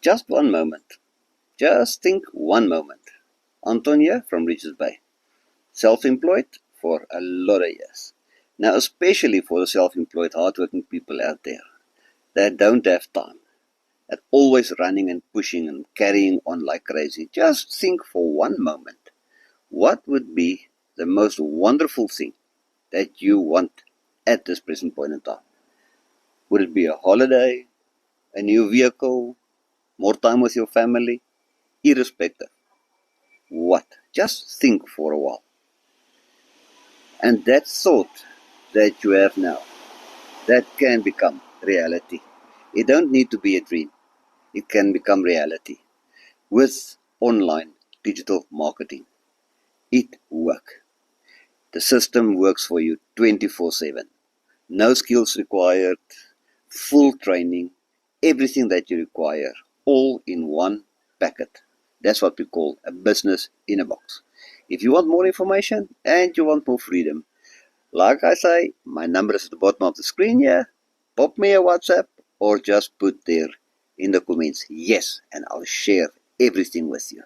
Just one moment. Just think one moment. Anton here from Richards Bay. Self-employed for a lot of years. Now, especially for the self-employed, hardworking people out there that don't have time, that always running and pushing and carrying on like crazy. Just think for one moment. What would be the most wonderful thing that you want at this present point in time? Would it be a holiday, a new vehicle, more time with your family? Irrespective. What? Just think for a while. And that thought that you have now, that can become reality. It don't need to be a dream. It can become reality with online digital marketing. It works. The system works for you 24/7. No skills required, full training, everything that you require, all in one packet. That's what we call a business in a box. If you want more information and you want more freedom, like I say, my number is at the bottom of the screen here. Pop me a WhatsApp or just put there in the comments yes, and I'll share everything with you.